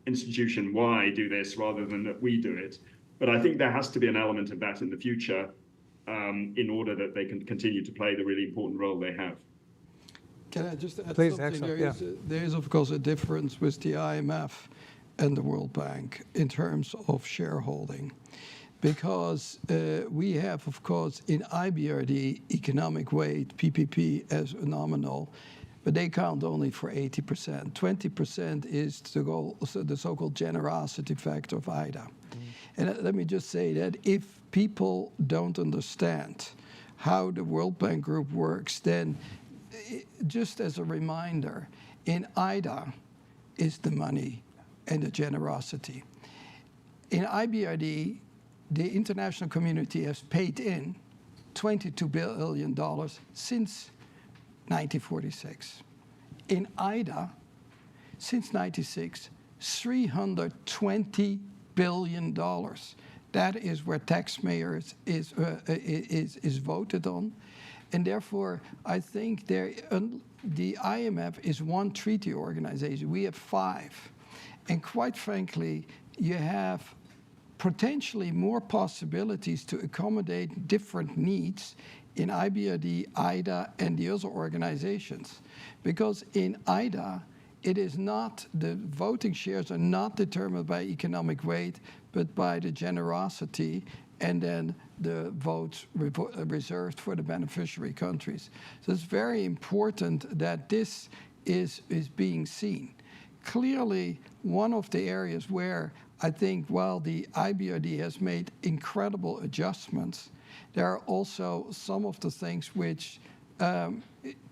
institution Y do this rather than that we do it. But I think there has to be an element of that in the future in order that they can continue to play the really important role they have. Can I just add Please, something? excellent, There is, of course, a difference with the IMF and the World Bank in terms of shareholding. Because we have, of course, in IBRD, economic weight, PPP as nominal, but they count only for 80%. 20% is the so-called generosity factor of IDA. And let me just say that if people don't understand how the World Bank Group works, then just as a reminder, in IDA is the money and the generosity. In IBRD, the international community has paid in $22 billion since 1946. In IDA, since 1996, $320 billion. That is where taxpayers is voted on. And therefore, I think the IMF is one treaty organization. We have 5. And quite frankly, you have potentially more possibilities to accommodate different needs in IBRD, IDA, and the other organizations. Because in IDA, it is not, the voting shares are not determined by economic weight, but by the generosity and then the votes reserved for the beneficiary countries. So it's very important that this is being seen. Clearly, one of the areas where I think while the IBRD has made incredible adjustments, there are also some of the things which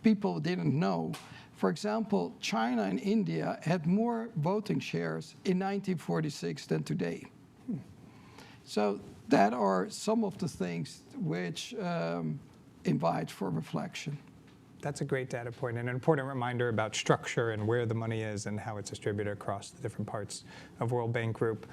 people didn't know. For example, China and India had more voting shares in 1946 than today. So that are some of the things which invite for reflection. That's a great data point and an important reminder about structure and where the money is and how it's distributed across the different parts of World Bank Group.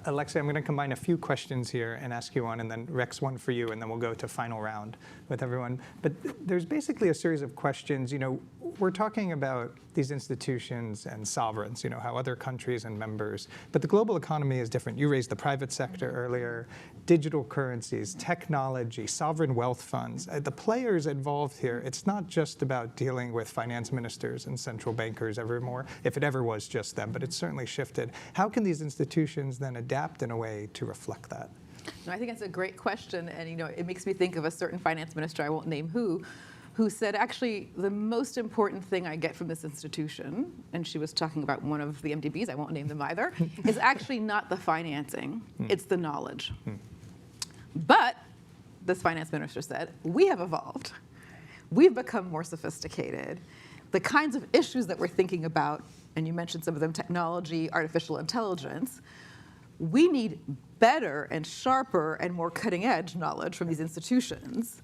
Alexei, I'm going to combine a few questions here and ask you one, and then Rex, one for you, and then we'll go to final round with everyone. But there's basically a series of questions. You know, we're talking about these institutions and sovereigns, you know, how other countries and members, but the global economy is different. You raised the private sector earlier, digital currencies, technology, sovereign wealth funds. The players involved here, it's not just about dealing with finance ministers and central bankers evermore, if it ever was just them, but it's certainly shifted. How can these institutions then adapt in a way to reflect that? No, I think that's a great question, and you know, it makes me think of a certain finance minister, I won't name who said, actually, the most important thing I get from this institution, and she was talking about one of the MDBs, I won't name them either, is actually not the financing, it's the knowledge. But, this finance minister said, we have evolved. We've become more sophisticated. The kinds of issues that we're thinking about, and you mentioned some of them, technology, artificial intelligence, we need better and sharper and more cutting edge knowledge from these institutions.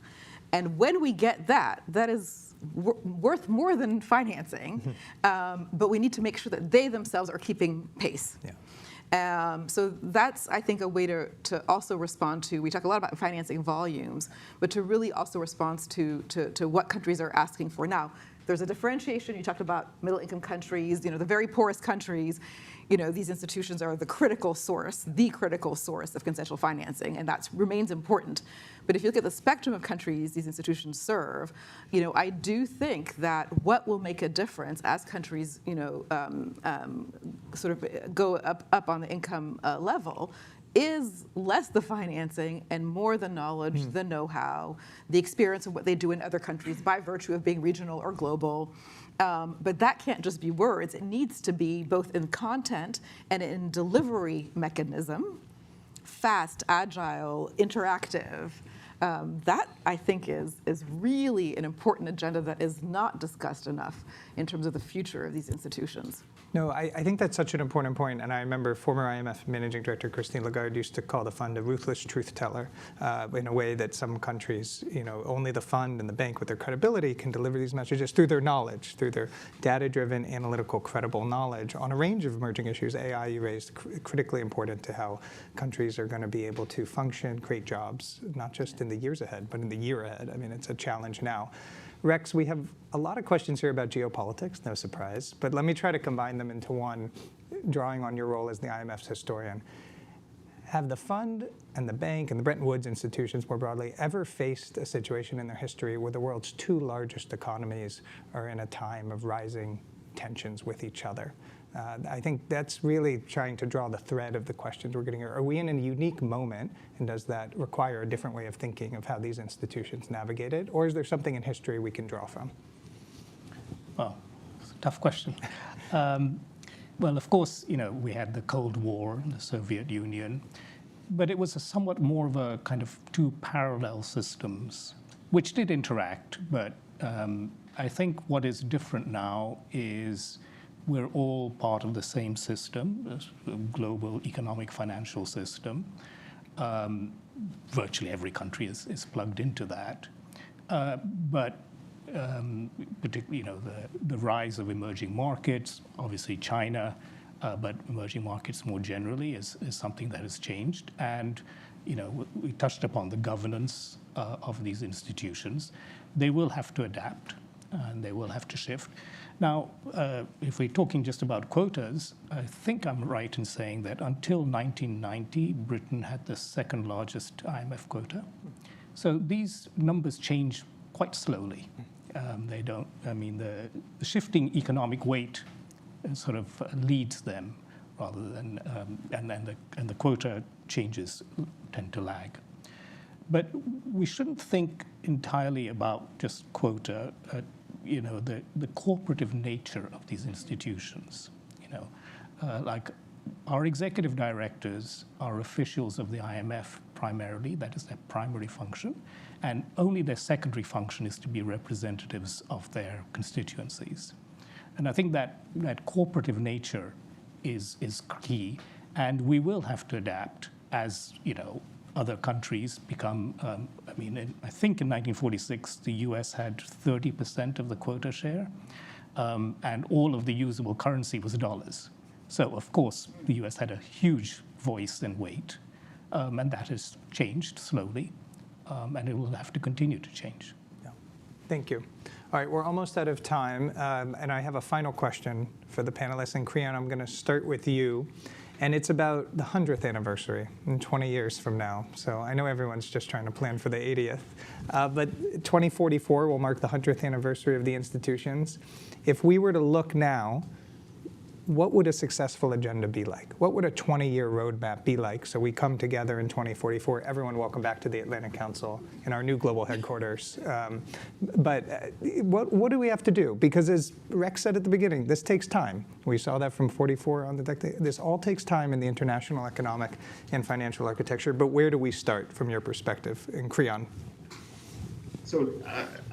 And when we get that, that is worth more than financing, but we need to make sure that they themselves are keeping pace. Yeah. So that's, I think, a way to also respond to, we talk a lot about financing volumes, but to really also respond to what countries are asking for. Now, there's a differentiation. You talked about middle-income countries, you know, the very poorest countries. You know, these institutions are the critical source of consensual financing, and that remains important. But if you look at the spectrum of countries these institutions serve, you know, I do think that what will make a difference as countries, you know, sort of go up on the income level is less the financing and more the knowledge, the know-how, the experience of what they do in other countries by virtue of being regional or global. But that can't just be words. It needs to be both in content and in delivery mechanism, fast, agile, interactive. That, I think, is really an important agenda that is not discussed enough in terms of the future of these institutions. No, I think that's such an important point, and I remember former IMF Managing Director Christine Lagarde used to call the fund a ruthless truth teller in a way that some countries, you know, only the fund and the bank with their credibility can deliver these messages through their knowledge, through their data-driven, analytical, credible knowledge on a range of emerging issues. AI, you raised, critically important to how countries are going to be able to function, create jobs, not just in the years ahead, but in the year ahead. I mean, it's a challenge now. Rex, we have a lot of questions here about geopolitics, no surprise, but let me try to combine them into one, drawing on your role as the IMF's historian. Have the fund and the bank and the Bretton Woods institutions more broadly ever faced a situation in their history where the world's two largest economies are in a time of rising tensions with each other? I think that's really trying to draw the thread of the questions we're getting here. Are we in a unique moment, and does that require a different way of thinking of how these institutions navigate it, or is there something in history we can draw from? Well, it's a tough question. Well, of course, you know, we had the Cold War in the Soviet Union, but it was a somewhat more of a kind of two parallel systems, which did interact, but I think what is different now is we're all part of the same system, the global economic financial system. Virtually every country is plugged into that. But particularly, you know, the rise of emerging markets, obviously China, but emerging markets more generally is something that has changed. And, you know, we touched upon the governance of these institutions. They will have to adapt and they will have to shift. Now, if we're talking just about quotas, I think I'm right in saying that until 1990, Britain had the second largest IMF quota. So these numbers change quite slowly. They don't, I mean, the shifting economic weight sort of leads them rather than, and the quota changes tend to lag. But we shouldn't think entirely about just quota, the cooperative nature of these institutions. Like our executive directors are officials of the IMF primarily, that is their primary function, and only their secondary function is to be representatives of their constituencies. And I think that cooperative nature is key, and we will have to adapt as other countries become. I think in 1946 the U.S. had 30% of the quota share, and all of the usable currency was dollars. So of course the U.S. had a huge voice and weight, and that has changed slowly, and it will have to continue to change. Yeah. Thank you. All right, we're almost out of time, and I have a final question for the panelists. And Creon, I'm going to start with you. And it's about the 100th anniversary in 20 years from now. So I know everyone's just trying to plan for the 80th. But 2044 will mark the 100th anniversary of the institutions. If we were to look now, what would a successful agenda be like? What would a 20-year roadmap be like? So we come together in 2044. Everyone, welcome back to the Atlantic Council in our new global headquarters. But what do we have to do? Because as Rex said at the beginning, this takes time. We saw that from 44 on the deck. This all takes time in the international economic and financial architecture. But where do we start from your perspective? And Creon. So,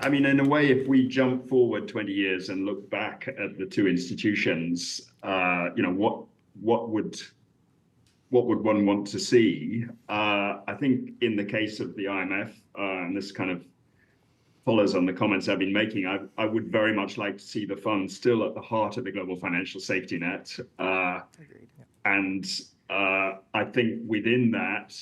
in a way, if we jump forward 20 years and look back at the two institutions, what would one want to see? I think in the case of the IMF, and this kind of follows on the comments I've been making, I would very much like to see the fund still at the heart of the global financial safety net. Agreed. Yeah. And I think within that,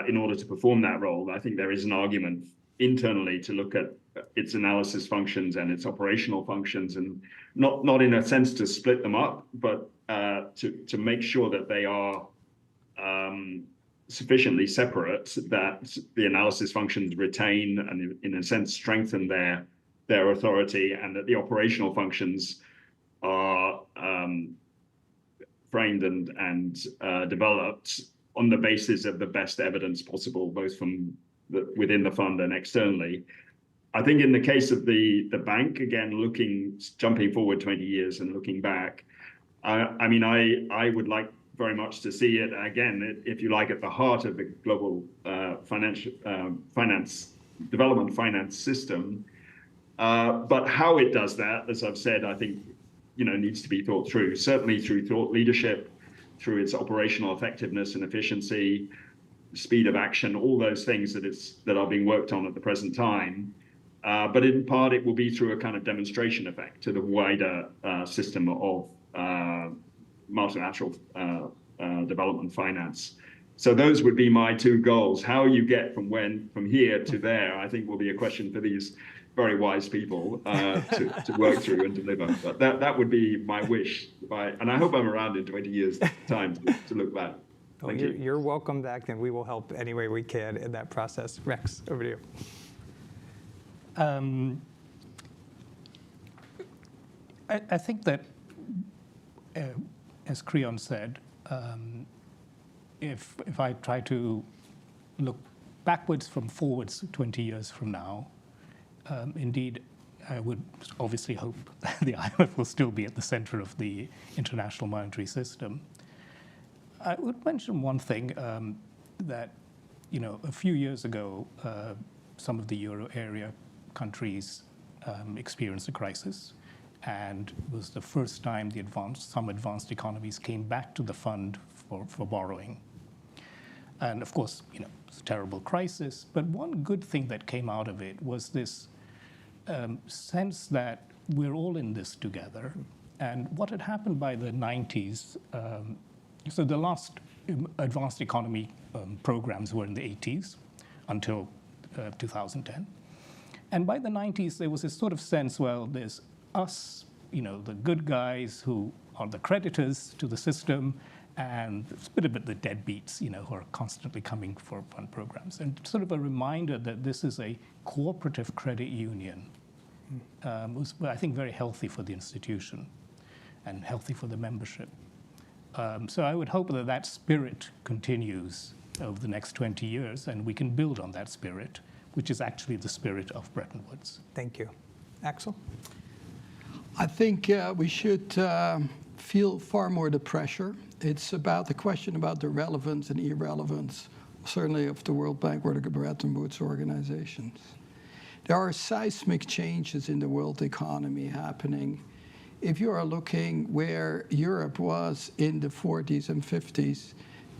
in order to perform that role, I think there is an argument internally to look at its analysis functions and its operational functions, and not in a sense to split them up, but to make sure that they are sufficiently separate that the analysis functions retain and in a sense strengthen their authority, and that the operational functions are framed and developed on the basis of the best evidence possible, both from within the fund and externally. I think in the case of the bank, again, jumping forward 20 years and looking back, I would like very much to see it again, if you like, at the heart of the global development finance system. But how it does that, as I've said, I think needs to be thought through. Certainly through thought leadership, through its operational effectiveness and efficiency, speed of action, all those things that are being worked on at the present time. But in part, it will be through a kind of demonstration effect to the wider system of multilateral development finance. So those would be my two goals. How you get from here to there, I think will be a question for these very wise people to work through and deliver. But that would be my wish. And I hope I'm around in 20 years' time to look back. Thank you. You're welcome back, and we will help any way we can in that process. Rex, over to you. I think that, as Creon said, if I try to look backwards from forwards 20 years from now, indeed, I would obviously hope that the IMF will still be at the center of the international monetary system. I would mention one thing that, a few years ago, some of the euro area countries experienced a crisis, and it was the first time some advanced economies came back to the fund for borrowing. And of course, it's a terrible crisis, but one good thing that came out of it was this sense that we're all in this together. And what had happened by the 90s, so the last advanced economy programs were in the 80s until 2010. And by the 90s, there was this sort of sense, well, there's us, the good guys who are the creditors to the system, and it's a bit of the deadbeats, who are constantly coming for fund programs. And sort of a reminder that this is a cooperative credit union was, I think, very healthy for the institution and healthy for the membership. So I would hope that spirit continues over the next 20 years, and we can build on that spirit, which is actually the spirit of Bretton Woods. Thank you. Axel? I think we should feel far more the pressure. It's about the question about the relevance and irrelevance, certainly of the World Bank or the Bretton Woods organizations. There are seismic changes in the world economy happening. If you are looking where Europe was in the 40s and 50s,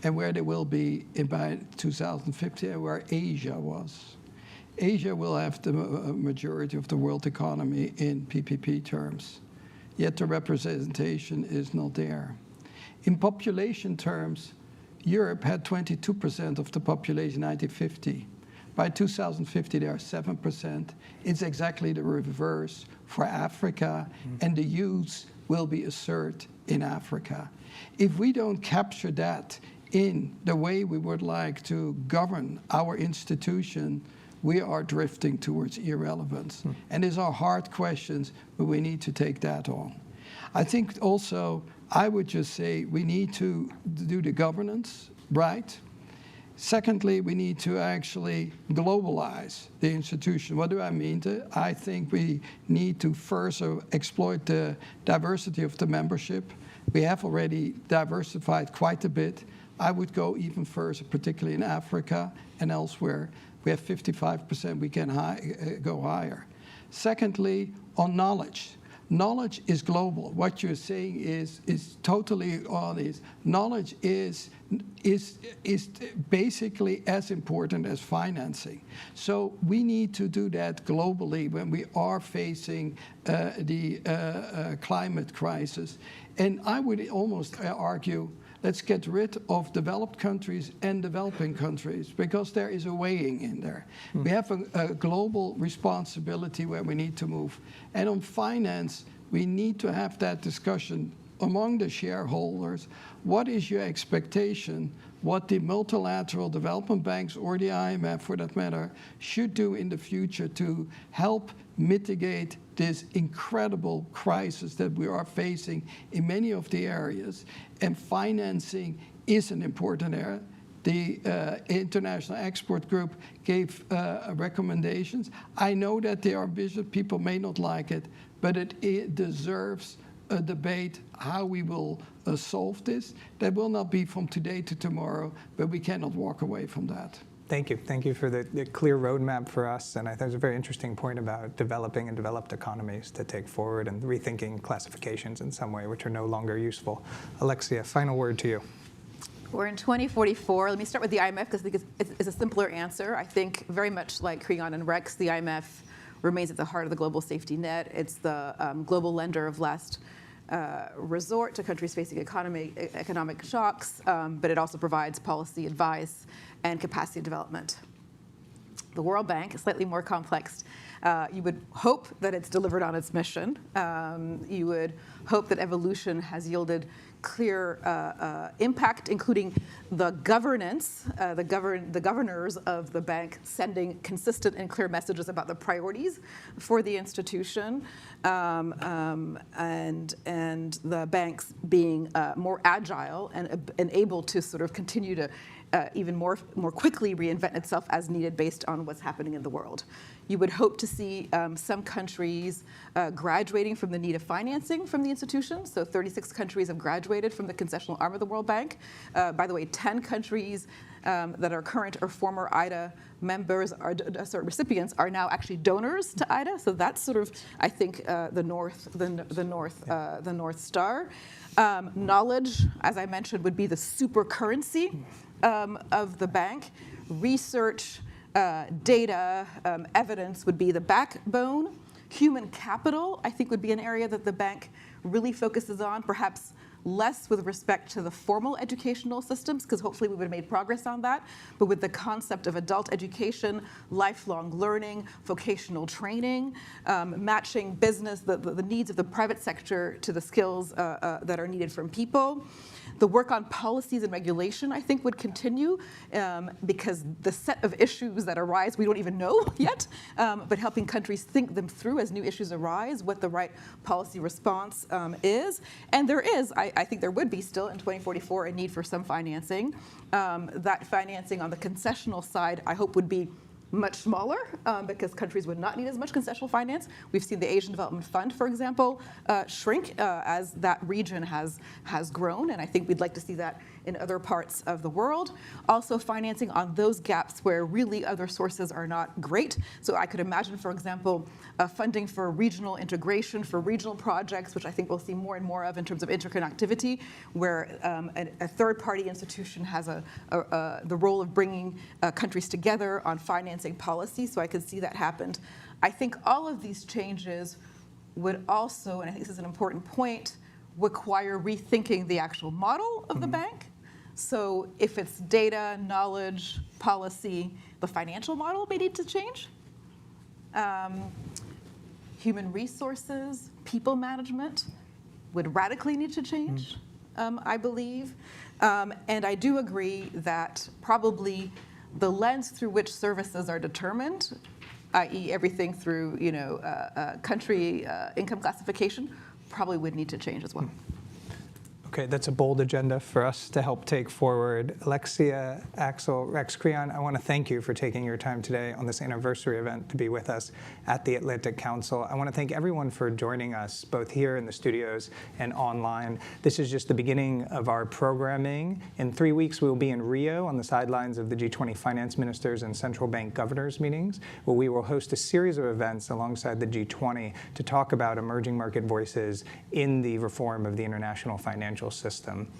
and where they will be by 2050, and where Asia was. Asia will have the majority of the world economy in PPP terms, yet the representation is not there. In population terms, Europe had 22% of the population in 1950. By 2050, they are 7%. It's exactly the reverse for Africa, and the youth will be a third in Africa. If we don't capture that in the way we would like to govern our institution, we are drifting towards irrelevance. And these are hard questions, but we need to take that on. I think also, I would just say we need to do the governance right. Secondly, we need to actually globalize the institution. What do I mean? I think we need to first exploit the diversity of the membership. We have already diversified quite a bit. I would go even further, particularly in Africa and elsewhere. We have 55%, we can go higher. Secondly, on knowledge. Knowledge is global. What you're saying is totally honest. Knowledge is basically as important as financing. So we need to do that globally when we are facing the climate crisis. And I would almost argue, let's get rid of developed countries and developing countries, because there is a weighing in there. We have a global responsibility where we need to move. And on finance, we need to have that discussion among the shareholders. What is your expectation? What the multilateral development banks, or the IMF for that matter, should do in the future to help mitigate this incredible crisis that we are facing in many of the areas. And financing is an important area. The International Export Group gave recommendations. I know that they are ambitious, people may not like it, but it deserves a debate how we will solve this. That will not be from today to tomorrow, but we cannot walk away from that. Thank you. Thank you for the clear roadmap for us. And I think it's a very interesting point about developing and developed economies to take forward and rethinking classifications in some way, which are no longer useful. Alexia, final word to you. We're in 2044. Let me start with the IMF, because I think it's a simpler answer. I think very much like Creon and Rex, the IMF remains at the heart of the global safety net. It's the global lender of last resort to countries facing economic shocks, but it also provides policy advice and capacity development. The World Bank is slightly more complex. You would hope that it's delivered on its mission. You would hope that evolution has yielded clear impact, including the governance, the governors of the bank sending consistent and clear messages about the priorities for the institution, and the banks being more agile and able to sort of continue to even more quickly reinvent itself as needed based on what's happening in the world. You would hope to see some countries graduating from the need of financing from the institution. So 36 countries have graduated from the concessional arm of the World Bank. By the way, 10 countries that are current or former IDA members, recipients, are now actually donors to IDA. So that's sort of, I think, the North Star. Knowledge, as I mentioned, would be the super currency of the bank. Research, data, evidence would be the backbone. Human capital, I think, would be an area that the bank really focuses on, perhaps less with respect to the formal educational systems, because hopefully we would have made progress on that, but with the concept of adult education, lifelong learning, vocational training, matching business, the needs of the private sector to the skills that are needed from people. The work on policies and regulation, I think, would continue because the set of issues that arise, we don't even know yet, but helping countries think them through as new issues arise, what the right policy response is. And there is, I think there would be still in 2044 a need for some financing. That financing on the concessional side, I hope, would be much smaller because countries would not need as much concessional finance. We've seen the Asian Development Fund, for example, shrink as that region has grown, and I think we'd like to see that in other parts of the world. Also financing on those gaps where really other sources are not great. So I could imagine, for example, funding for regional integration, for regional projects, which I think we'll see more and more of in terms of interconnectivity, where a third-party institution has the role of bringing countries together on financing policy. So I could see that happen. I think all of these changes would also, and I think this is an important point, require rethinking the actual model of the bank. So if it's data, knowledge, policy, the financial model may need to change. Human resources, people management would radically need to change, I believe. And I do agree that probably the lens through which services are determined, i.e. everything through country income classification, probably would need to change as well. Okay, that's a bold agenda for us to help take forward. Alexia, Axel, Rex Creon, I want to thank you for taking your time today on this anniversary event to be with us at the Atlantic Council. I want to thank everyone for joining us, both here in the studios and online. This is just the beginning of our programming. In 3 weeks, we will be in Rio on the sidelines of the G20 finance ministers and central bank governors meetings, where we will host a series of events alongside the G20 to talk about emerging market voices in the reform of the international financial system.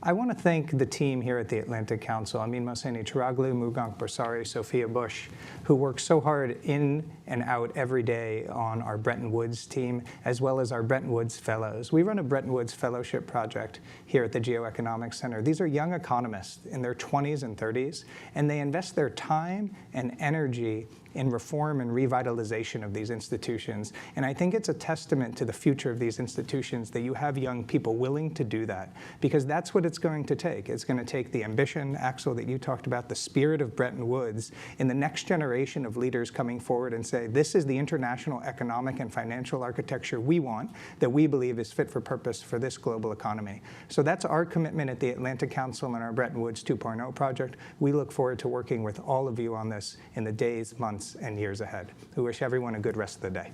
I want to thank the team here at the Atlantic Council, Amin Mohseni Chiraglu, Mugank Borsari, Sophia Bush, who work so hard in and out every day on our Bretton Woods team, as well as our Bretton Woods Fellows. We run a Bretton Woods Fellowship project here at the Geoeconomics Center. These are young economists in their 20s and 30s, and they invest their time and energy in reform and revitalization of these institutions. And I think it's a testament to the future of these institutions that you have young people willing to do that, because that's what it's going to take. It's going to take the ambition, Axel, that you talked about, the spirit of Bretton Woods, in the next generation of leaders coming forward and say, this is the international economic and financial architecture we want, that we believe is fit for purpose for this global economy. So that's our commitment at the Atlantic Council and our Bretton Woods 2.0 project. We look forward to working with all of you on this in the days, months, and years ahead. We wish everyone a good rest of the day.